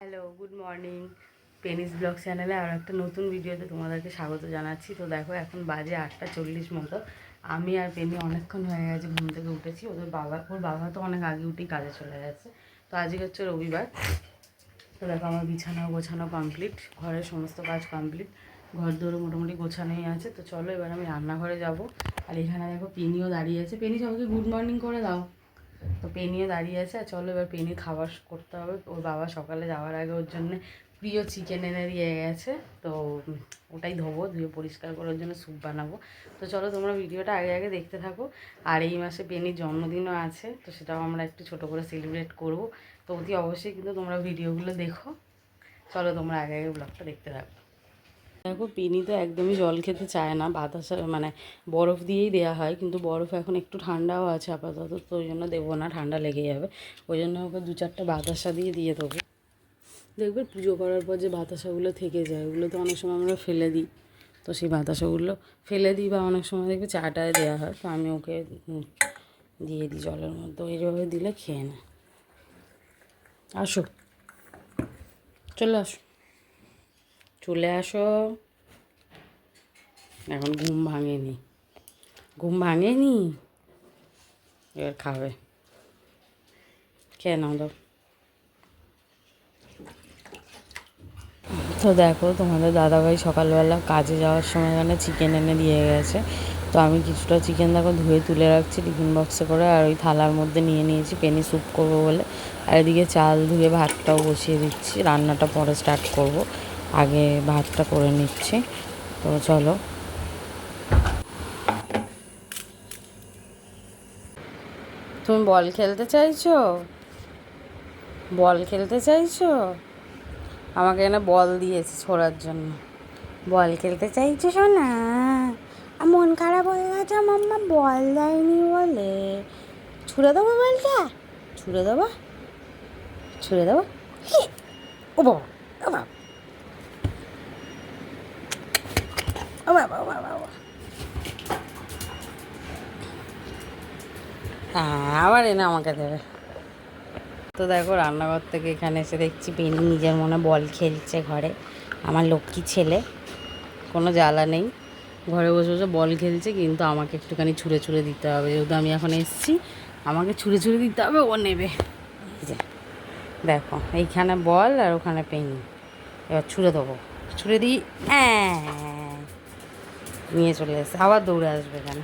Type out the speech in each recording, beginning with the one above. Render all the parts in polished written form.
Hello, good morning. Penis blog চ্যানেলে আর একটা নতুন ভিডিওতে তোমাদেরকে স্বাগত জানাচ্ছি। তো দেখো, এখন বাজে 8:40 মতো। আমি আর পেনি অনেকক্ষণ হয়ে গেছে ঘুম থেকে উঠেছি। ওর বাবা তো অনেক আগে উঠেই কাজে চলে গেছে। তো আজকে হচ্ছে রবিবার। তো দেখো, আমার বিছানা গোছানো কমপ্লিট, ঘরের সমস্ত কাজ কমপ্লিট, ঘর দৌড়ে মোটামুটি গোছানোই আছে। তো চলো এবার আমি রান্নাঘরে যাব। আর এখানে দেখো পেনিও দাঁড়িয়ে আছে। পেনি, সবাইকে গুড মর্নিং করে দাও। তো পেনিও দাঁড়িয়ে আছে। আর চলো এবার পেনি খাবার করতে হবে। ওর বাবা সকালে যাওয়ার আগে ওর জন্য প্রিয় চিকেন এনে দিয়ে গেছে। তো ওটাই ধুয়ে পরিষ্কার করার জন্য স্যুপ বানাবো। তো চলো তোমরা ভিডিওটা আগে আগে দেখতে থাকো। আর এই মাসে পেনির জন্মদিনও আছে, তো সেটাও আমরা একটু ছোটো করে সেলিব্রেট করবো। তো অতি অবশ্যই কিন্তু তোমরা ভিডিওগুলো দেখো। চলো তোমরা আগে আগে ব্লগটা দেখতে থাকো। দেখো, পেনি তো একদমই জল খেতে চায় না, বাতাসা মানে বরফ দিয়েই দেওয়া হয়, কিন্তু বরফ এখন একটু ঠান্ডাও আছে আপাতত, তো ওই জন্য দেবো না, ঠান্ডা লেগে যাবে। ওই জন্য ওকে 2-4টা বাতাসা দিয়ে দেবো। দেখবে পুজো করার পর যে বাতাসাগুলো থেকে যায়, ওগুলো তো অনেক সময় আমরা ফেলে দিই। তো সেই বাতাসাগুলো ফেলে দিই, বা অনেক সময় দেখবে চাটায় দেওয়া হয়। তো আমি ওকে দিয়ে দিই জলের মধ্যে, এইভাবে দিলে খেয়ে নেয়। আসো, চলে আসো, চলে আসো। এখন ঘুম ভাঙেনি, এবার খাবে। খেয়ে নাও, দাও। তো দেখো, তোমাদের দাদাভাই সকালবেলা কাজে যাওয়ার সময় এখানে চিকেন এনে দিয়ে গেছে। তো আমি কিছুটা চিকেন দেখো ধুয়ে তুলে রাখছি টিফিন বক্সে করে, আর ওই থালার মধ্যে নিয়ে নিয়েছি পেনি স্যুপ করবো বলে। আর এদিকে চাল ধুয়ে ভাতটাও বসিয়ে দিচ্ছি, রান্নাটা পরে স্টার্ট করব, আগে ভাতটা করে নিচ্ছি। তো চলো। তুমি বল খেলতে চাইছো? আমাকে এখানে বল দিয়েছে ছোড়ার জন্য। বল খেলতে চাইছো সোনা? মন খারাপ হয়ে গেছে মাম্মা বল দেয়নি বলে। ছুঁড়ে দেবো বলটা, ছুঁড়ে দেবো, ও বাবা, ও বাবা, ও বাবা, ও বাবা, ও বাবা। হ্যাঁ, আবার এনে আমাকে দেবে। তো দেখো, রান্নাঘর থেকে এখানে এসে দেখছি পেনি নিজের মনে বল খেলছে ঘরে। আমার লক্ষ্মী ছেলে, কোনো জ্বালা নেই, ঘরে বসে বসে বল খেলছে। কিন্তু আমাকে একটুখানি ছুঁড়ে দিতে হবে, যেহেতু আমি এখন এসেছি, আমাকে ছুঁড়ে দিতে হবে, ও নেবে। এই যে দেখো, এইখানে বল আর ওখানে পেনি। এবার ছুঁড়ে দেবো, ছুঁড়ে দিই, নিয়ে চলে এসে আবার দৌড়ে আসবে এখানে।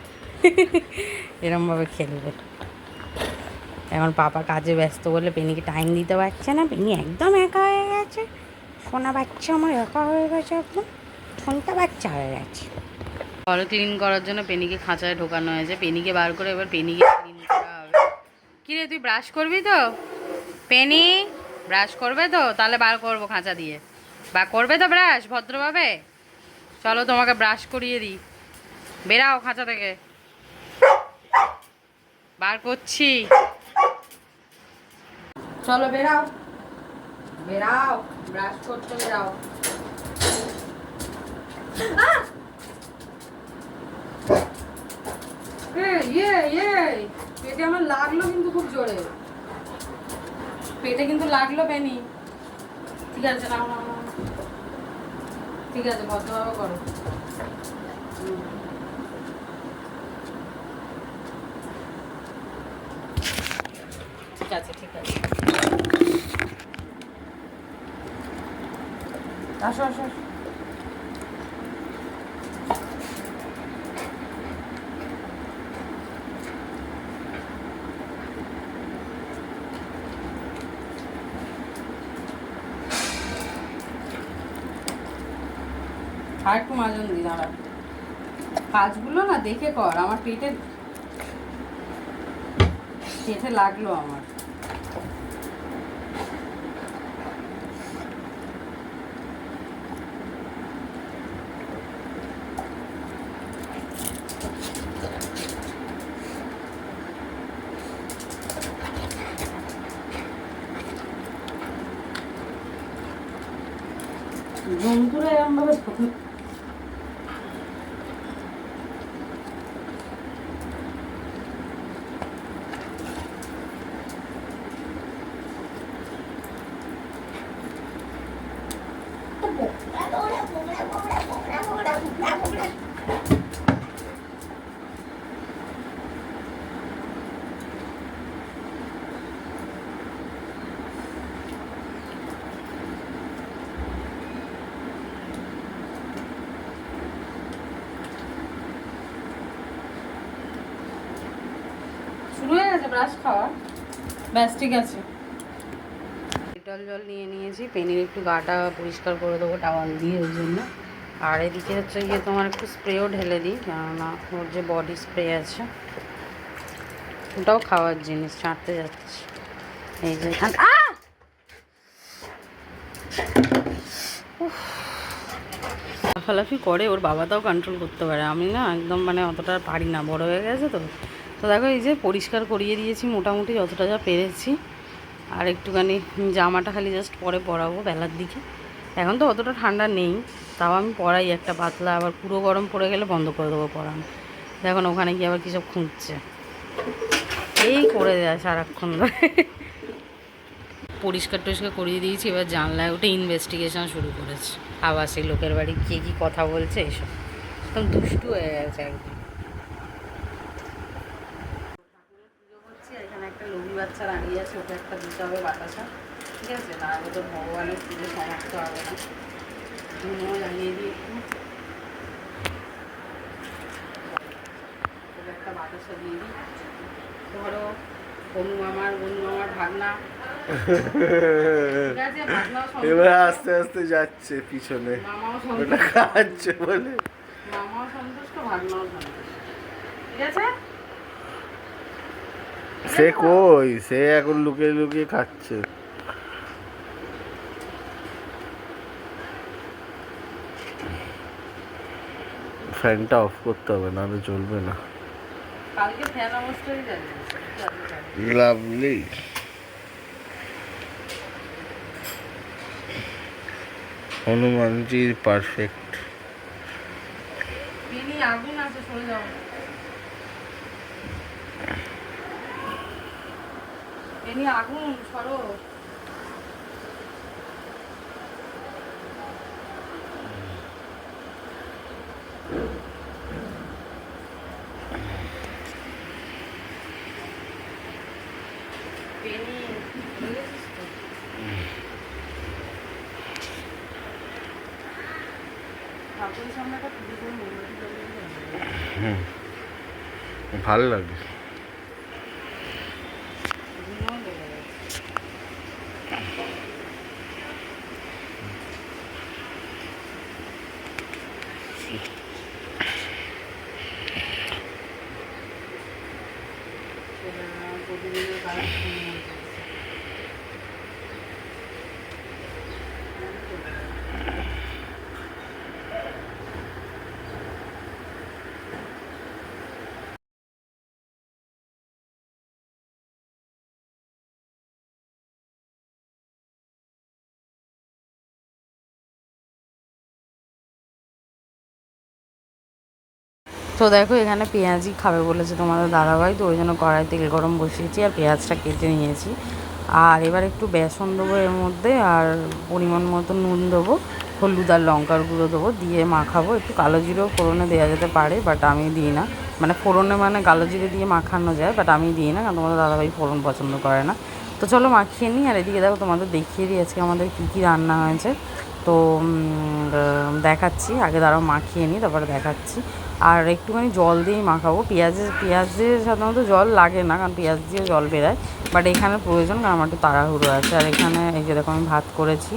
এরমভাবে খেলবে। এখন পাপা কাজে ব্যস্ত বলে পেনিকে টাইম দিতে পারছে না। পেনি একদম একা হয়ে গেছে, সোনা বাচ্চা আমার একা হয়ে গেছে, একদম ঠনটা বাচ্চা হয়ে গেছে। ঘর ক্লিন করার জন্য পেনিকে খাঁচায় ঢোকানো হয়েছে। পেনিকে বার করে এবার পেনিকে ক্লিন করা হবে। কিরে, তুই ব্রাশ করবি তো? পেনি ব্রাশ করবে তো? তাহলে বার করবো খাঁচা দিয়ে। বা করবে তো ব্রাশ ভদ্রভাবে? চলো তোমাকে ব্রাশ করিয়ে দিই। বেরাও খাঁচা থেকে, বার করছি। চলো বেরাও, ব্রাশ করতে বেরাও। পেটে আমার লাগলো কিন্তু খুব জোরে, পেটে কিন্তু লাগলো পেনি। ঠিক আছে, নাও নাও নাও, ঠিক আছে, ভদ্রভাবে করো। ঠিক আছে, আসো আসো আসো। আর একটু মাজন দিই, দাঁড়া। কাজগুলো না দেখে কর, আমার পেটে লাগলো আমার। জন্তুরা এরমভাবে শুরু হয়ে গেছে ব্রাশ খাওয়া, ব্যাস ঠিক আছে। ডেটল জল নিয়ে নিয়েছি, পেনির একটু গাটা পরিষ্কার করে দেবো টাওয়াল দিয়ে, ওই জন্য। আর এদিকে হচ্ছে গিয়ে তোমার একটু স্প্রেও ঢেলে দিই, কেননা ওর যে বডি স্প্রে আছে ওটাও খাওয়ার জিনিস, ছাঁটতে যাচ্ছে। এই যে লাফালাফি করে, ওর বাবাটাও কন্ট্রোল করতে পারে, আমি না একদম মানে অতটা পারি না, বড় হয়ে গেছে তো। তো দেখো এই যে পরিষ্কার করিয়ে দিয়েছি মোটামুটি যতটা যা পেরেছি। আর একটুখানি জামাটা খালি জাস্ট পরে পরাবো বেলার দিকে, এখন তো অতটা ঠান্ডা নেই, তাও আমি পরাই একটা পাতলা, আবার পুরো গরম পড়ে গেলে বন্ধ করে দেবো পরানো। দেখুন ওখানে গিয়ে আবার কী সব খুঁজছে, এই করে দেয় সারাক্ষণ ধরে। পরিষ্কার টরিষ্কার করিয়ে দিয়েছি, এবার জানলায় উঠে ইনভেস্টিগেশন শুরু করেছে, আবার সেই লোকের বাড়ি কে কী কথা বলছে এইসব, একদম দুষ্টু হয়ে গেছে একদম। পুজো করছি, এখানে একটা লঘু বাচ্চা দাঁড়িয়ে আছে, ওকে একটা দিতে হবে বাতাসা, ঠিক আছে, তাহলে তো ভগবানের পুজো সমাপ্ত হবে না। ধুনো জ্বালিয়ে দিয়ে ওকে একটা বাতাসা দিয়ে দিই। ধরো বনু মামার ভাগনা, এবার আস্তে আস্তে যাচ্ছে পিছনে, ওটা খাচ্ছে বলে মামাও সন্তুষ্ট, ভাগনাও সন্তুষ্ট, ঠিক আছে। সে কই, সে এখন লুকিয়ে লুকিয়ে খাচ্ছে। ফ্যানটা অফ করতে হবে, নাহলে চলবে না। কালকে ফ্যান অবস্থায় যাবে। লাভলি। হনুমানজি পারফেক্ট। আগুন আছে, সরে যাও। আগুন সরো। ভাল লাগে। তো দেখো এখানে পেঁয়াজি খাবে বলেছে তোমাদের দাদাভাই, তো ওই জন্য কড়াই তেল গরম বসিয়েছি আর পেঁয়াজটা কেটে নিয়েছি। আর এবার একটু বেসন দেবো এর মধ্যে, আর পরিমাণ মতো নুন দেবো, হলুদ আর লঙ্কার গুঁড়ো দেবো, দিয়ে মাখাবো। একটু কালো জিরেও ফোড়নে দেওয়া যেতে পারে, বাট আমি দিই না, মানে ফোড়নে মানে কালো জিরে দিয়ে মাখানো যায়, বাট আমি দিই না, কারণ তোমাদের দাদাভাই ফোড়ন পছন্দ করে না। তো চলো মাখিয়ে নিই, আর এদিকে দেখো তোমাদের দেখিয়ে দিই আজকে আমাদের কী কী রান্না হয়েছে। তো দেখাচ্ছি, আগে দাঁড়াও মাখিয়ে নিই তারপরে দেখাচ্ছি। আর একটুখানি জল দিয়েই মাখাবো, পেঁয়াজের সাধারণত জল লাগে না, কারণ পেঁয়াজ দিয়ে জল বেরোয়, বাট এখানে প্রয়োজন, কারণ আমার একটু তাড়াহুড়ো আছে। আর এখানে এই যে দেখো আমি ভাত করেছি,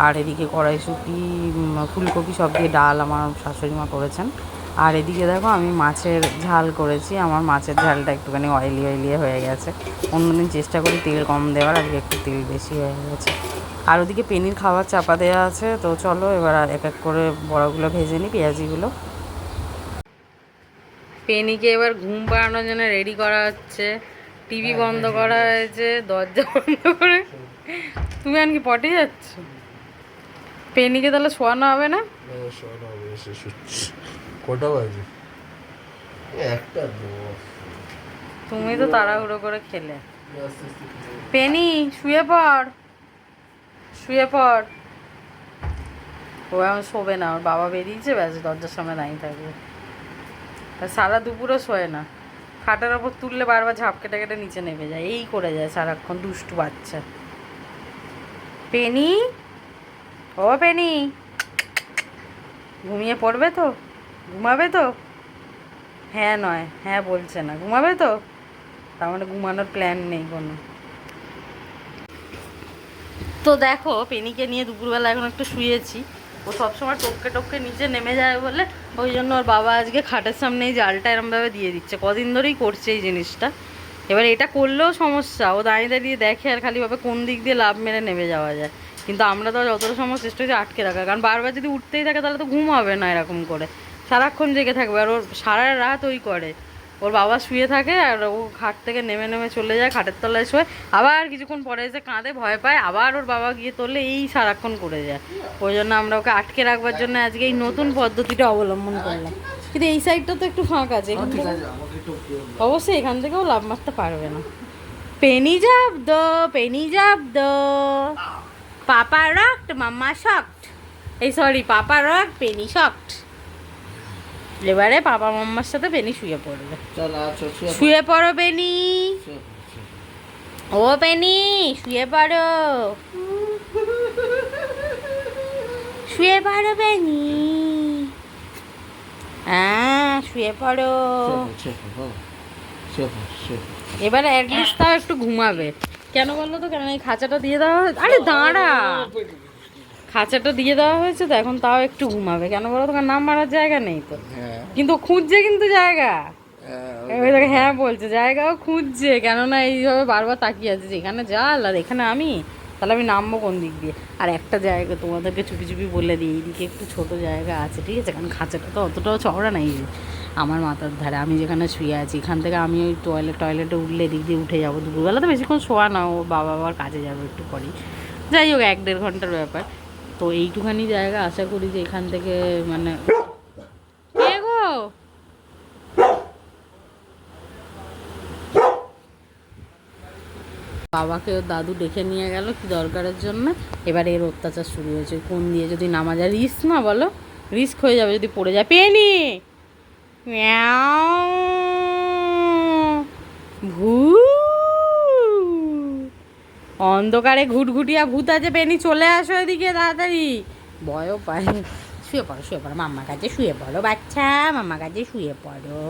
আর এদিকে কড়াইশুঁটি ফুলকপি সব দিয়ে ডাল আমার শাশুড়ি মা করেছেন। আর এদিকে দেখো আমি মাছের ঝাল করেছি, আমার মাছের ঝালটা একটুখানি অয়েলি হয়ে গেছে, অন্যদিন চেষ্টা করি তেল কম দেওয়ার, আজকে একটু তেল বেশি হয়ে গেছে। আর ওদিকে পেনির খাবার চাপা দেওয়া আছে। তো চলো এবার এক এক করে বড়াগুলো ভেজে নিই, পেঁয়াজিগুলো। পেনিকে এবার ঘুম পাড়ানোর জন্য রেডি করা হচ্ছে, টিভি বন্ধ করা হয়েছে, দরজা বন্ধ করে। তুমি আর কি পটে যাচ্ছ? পেনিকে তাহলে শোয়ানো হবে না? কটা বাজে? তুমি তো তাড়াহুড়ো করে খেলে। পেনি শুয়ে পড়, শুয়ে পড়। ও এখন শোবে না, ওর বাবা বেরিয়েছে, ব্যাস দরজার সামনে দাঁড়িয়ে থাকবে। আর সারা দুপুরও শোয় না, খাটের ওপর তুললে বারবার ঝাঁপ কেটে কেটে নিচে নেমে যায়, এই করে যায় সারাক্ষণ, দুষ্টু বাচ্চা। পেনি, ও পেনি, ঘুমিয়ে পড়বে তো, ঘুমাবে তো? হ্যাঁ নয়, হ্যাঁ বলছে না, ঘুমাবে তো? তার মানে ঘুমানোর প্ল্যান নেই কোনো। তো দেখো পেনিকে নিয়ে দুপুরবেলা এখন একটু শুয়েছি। ও সবসময় টপকে টপকে নিচে নেমে যায় বলে ওই জন্য ওর বাবা আজকে খাটের সামনে এই জালটা এরমভাবে দিয়ে দিচ্ছে, কদিন ধরেই করছে এই জিনিসটা। এবার এটা করলেও সমস্যা, ও দাঁড়িয়ে দাঁড়িয়ে দেখে আর খালি ভাবে কোন দিক দিয়ে লাফ মেরে নেমে যাওয়া যায়। কিন্তু আমরা তো যতটা সময় চেষ্টা করছি আটকে রাখা, কারণ বারবার যদি উঠতেই থাকে তাহলে তো ঘুম হবে না, এরকম করে সারাক্ষণ জেগে থাকবে। আর ওর সারা রাত ওই করে, ওর বাবা শুয়ে থাকে আর ও খাট থেকে নেমে নেমে চলে যায়, খাটের তলায় শোয়, আবার কিছুক্ষণ পরে এসে কাঁদে, ভয় পায়, আবার ওর বাবা গিয়ে তোলে, এই সারাক্ষণ করে যায়। ওই জন্য আমরা ওকে আটকে রাখবার জন্য আজকে এই নতুন পদ্ধতিটা অবলম্বন করলাম। কিন্তু এই সাইডটা তো একটু ফাঁকা আছে, অবশ্যই এখান থেকেও লাভ মারতে পারবে না। পেনি জব্দ, পেনি জব্দ, পাপা রক্ট মাম্মা শক্ট, এই সরি পাপা রক্ট পেনি শক্ট। এবারে পাপা মাম্মার সাথে পেনি শুয়ে পড়বে। শুয়ে পড়ো পেনি, ও পেনি শুয়ে পড়ো, শুয়ে পড়ো পেনি, হ্যাঁ শুয়ে পড়ো। এবারে অ্যাটলিস্ট তাও একটু ঘুমাবে, কেন বললো তো, কেন এই খাঁচাটা দিয়ে দেওয়া হয়েছে, আরে দাঁড়া, খাঁচাটা দিয়ে দেওয়া হয়েছে তো এখন তাও একটু ঘুমাবে, কেন বলো তো, নাম মারার জায়গা নেই তো। কিন্তু খুঁজছে কিন্তু জায়গা, হ্যাঁ বলছে জায়গাও খুঁজছে, কেননা এইভাবে বারবার তাকিয়ে আছে যে এখানে জাল আর এখানে আমি, তাহলে আমি নামবো কোন দিক দিয়ে। আর একটা জায়গা তোমাদেরকে চুপি চুপি বলে দিই, এইদিকে একটু ছোটো জায়গা আছে, ঠিক আছে, কারণ খাঁচাটা তো অতটাও চওড়া নাই, আমার মাথার ধারে আমি যেখানে শুয়ে আছি, এখান থেকে আমি ওই টয়লেটে উঠলে এদিক দিয়ে উঠে যাবো, দুপুরবেলা তো বেশিক্ষণ শোয়া না, ও বাবা আবার কাজে যাবো একটু পরেই, যাই হোক 1-1.5 ঘন্টার ব্যাপার। তো এইটুখানি জায়গা আশা করি যে এখান থেকে মানে কে গো, বাবাকে ওর দাদু ডেকে নিয়ে গেল কি দরকারের জন্য, এবার এর অত্যাচার শুরু হয়েছে, কোন দিয়ে যদি নামা যায়, রিস্ক না বলো, রিস্ক হয়ে যাবে যদি পড়ে যায়। পেনি ভূ, অন্ধকারে ঘুটঘুটিয়া ভূত আছে, পেনি চলে আসো এদিকে তাড়াতাড়ি, ভয়ও পায়। শুয়ে পড়ো শুয়ে পড়ো, মাম্মার কাছে শুয়ে পড়ো বাচ্চা, মাম্মার কাছে শুয়ে পড়ো।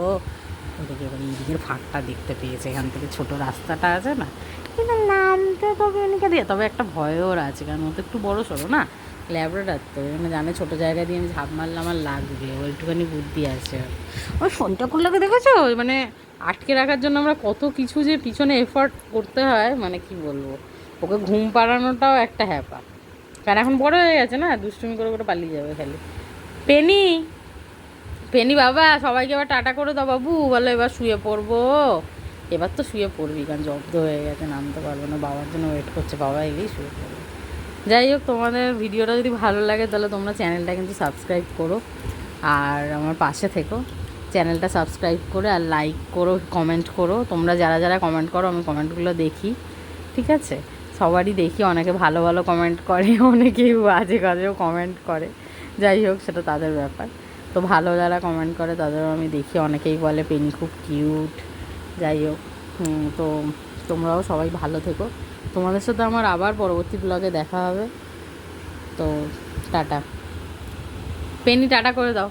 ওদিকে এবার এইদিকের ফাঁকটা দেখতে পেয়েছে, এখান থেকে ছোটো রাস্তাটা আছে না, কিন্তু নামতে তো পেনিকে দিয়ে, তবে একটা ভয়ও আছে, কারণ ও তো একটু বড়ো সড়ো না, ল্যাবরেটর তো মানে জানে ছোটো জায়গা দিয়ে আমি ঝাঁপ মারলে আমার লাগবে, ও একটুখানি বুদ্ধি আছে। ওই ফোনটা করলে দেখেছো, মানে আটকে রাখার জন্য আমরা কত কিছু যে পিছনে এফোর্ট করতে হয়, মানে কি বলবো, ওকে ঘুম পাড়ানোটাও একটা হ্যাপা, কারণ এখন বড় হয়ে গেছে না, দুষ্টুমি করে করে পালিয়ে যাবে খালি। পেনি, পেনি বাবা সবাইকে এবার টাটা করে দাও বাবু, বলো এবার শুয়ে পড়বো, এবার তো শুয়ে পড়বি, কারণ জব্দ হয়ে গেছে, নামতে পারবো না, বাবার জন্য ওয়েট করছে, বাবা এলেই শুয়ে পড়বে। যাই হোক, তোমাদের ভিডিওটা যদি ভালো লাগে তাহলে তোমরা চ্যানেলটা কিন্তু সাবস্ক্রাইব করো, আর আমার পাশে থেকো, চ্যানেলটা সাবস্ক্রাইব করে আর লাইক করো, কমেন্ট করো, তোমরা যারা যারা কমেন্ট করো আমি কমেন্টগুলো দেখি, ঠিক আছে, সবারই দেখি, অনেকে ভালো ভালো কমেন্ট করে, অনেকেই বাজে কাজেও কমেন্ট করে, যাই হোক সেটা তাদের ব্যাপার। তো ভালো যারা কমেন্ট করে তাদেরও আমি দেখি, অনেকেই বলে পেনি খুব কিউট, যাই হোক। তো তোমরাও সবাই ভালো থেকো, তোমাদের সাথে আমার আবার পরবর্তী ব্লগে দেখা হবে। তো টাটা, পেনি টাটা করে দাও।